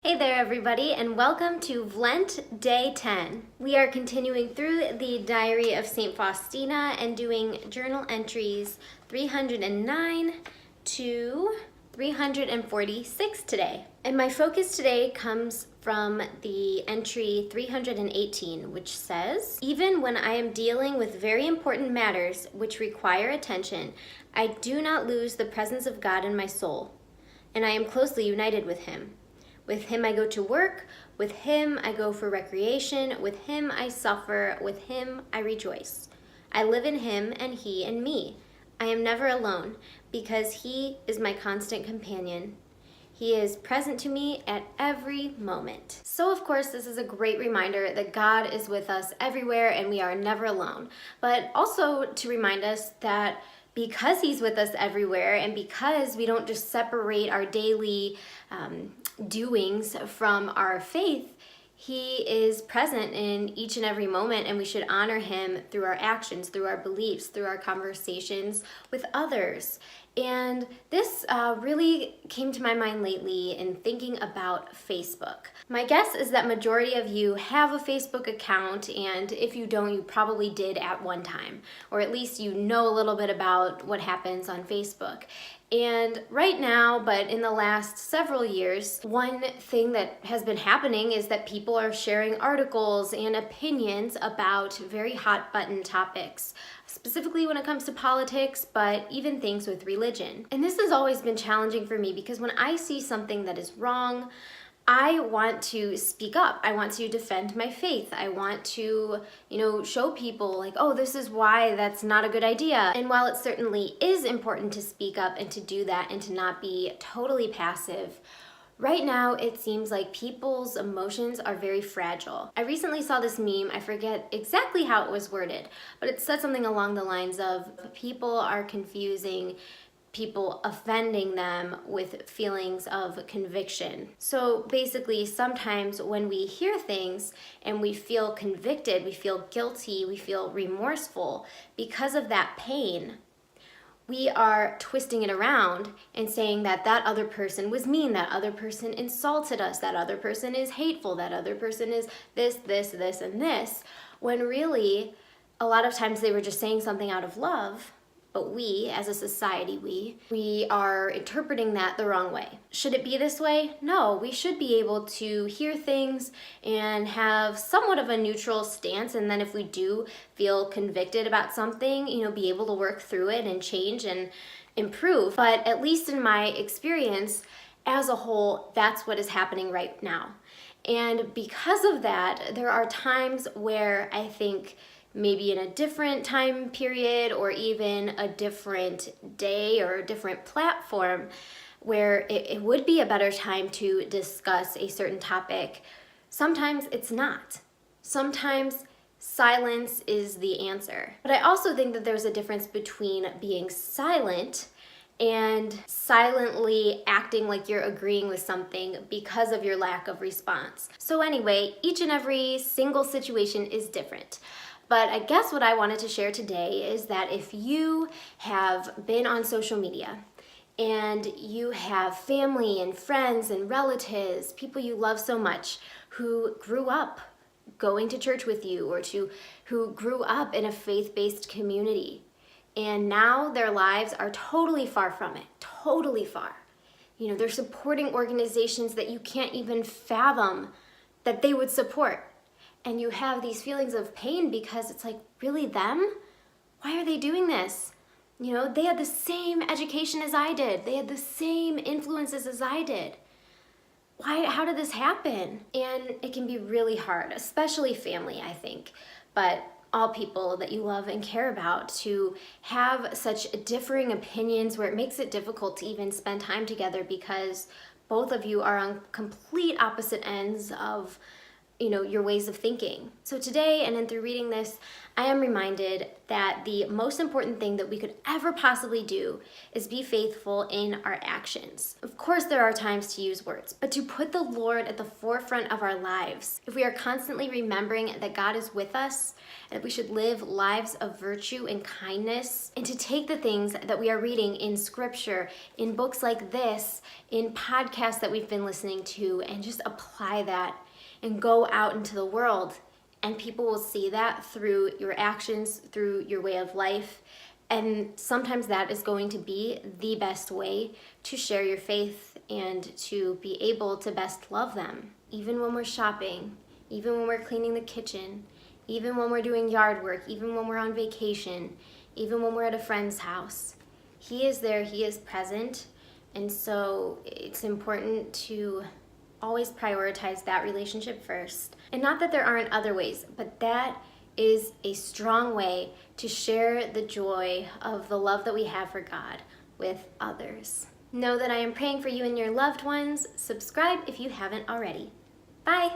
Hey there everybody, and welcome to vLENT Day 10. We are continuing through the Diary of Saint Faustina and doing journal entries 309 to 346 today. And my focus today comes from the entry 318, which says, "Even when I am dealing with very important matters which require attention, I do not lose the presence of God in my soul, and I am closely united with Him. With Him I go to work, with Him I go for recreation, with Him I suffer, with Him I rejoice. I live in Him and He in me. I am never alone, because He is my constant companion. He is present to me at every moment." So of course, this is a great reminder that God is with us everywhere and we are never alone. But also to remind us that because He's with us everywhere and because we don't just separate our daily doings from our faith, He is present in each and every moment, and we should honor Him through our actions, through our beliefs, through our conversations with others. And this really came to my mind lately in thinking about Facebook. My guess is that majority of you have a Facebook account, and if you don't, you probably did at one time, or at least you know a little bit about what happens on Facebook. And right now, but in the last several years, one thing that has been happening is that people are sharing articles and opinions about very hot button topics, specifically when it comes to politics, but even things with religion. And this has always been challenging for me because when I see something that is wrong, I want to speak up. I want to defend my faith. I want to, show people like, oh, this is why that's not a good idea. And while it certainly is important to speak up and to do that and to not be totally passive, right now it seems like people's emotions are very fragile. I recently saw this meme, I forget exactly how it was worded, but it said something along the lines of people are confusing people offending them with feelings of conviction. So basically, sometimes when we hear things and we feel convicted, we feel guilty, we feel remorseful because of that pain, we are twisting it around and saying that that other person was mean, that other person insulted us, that other person is hateful, that other person is this, and this, when really, a lot of times they were just saying something out of love. But we, as a society, we are interpreting that the wrong way. Should it be this way? No, we should be able to hear things and have somewhat of a neutral stance, and then if we do feel convicted about something, be able to work through it and change and improve. But at least in my experience, as a whole, that's what is happening right now. And because of that, there are times where I think maybe in a different time period or even a different day or a different platform where it would be a better time to discuss a certain topic, sometimes it's not. Sometimes silence is the answer. But I also think that there's a difference between being silent and silently acting like you're agreeing with something because of your lack of response. So anyway, each and every single situation is different. But I guess what I wanted to share today is that if you have been on social media and you have family and friends and relatives, people you love so much, who grew up going to church with you or who grew up in a faith-based community, and now their lives are totally far from it, totally far. They're supporting organizations that you can't even fathom that they would support. And you have these feelings of pain because it's like, really them? Why are they doing this? They had the same education as I did. They had the same influences as I did. How did this happen? And it can be really hard, especially family, I think, but all people that you love and care about, to have such differing opinions where it makes it difficult to even spend time together because both of you are on complete opposite ends of your ways of thinking. So today, and then through reading this, I am reminded that the most important thing that we could ever possibly do is be faithful in our actions. Of course, there are times to use words, but to put the Lord at the forefront of our lives, if we are constantly remembering that God is with us, and that we should live lives of virtue and kindness, and to take the things that we are reading in scripture, in books like this, in podcasts that we've been listening to, and just apply that and go out into the world, and people will see that through your actions, through your way of life. And sometimes that is going to be the best way to share your faith and to be able to best love them. Even when we're shopping, even when we're cleaning the kitchen, even when we're doing yard work, even when we're on vacation, even when we're at a friend's house. He is there, he is present. And so it's important to always prioritize that relationship first. And not that there aren't other ways, but that is a strong way to share the joy of the love that we have for God with others. Know that I am praying for you and your loved ones. Subscribe if you haven't already. Bye.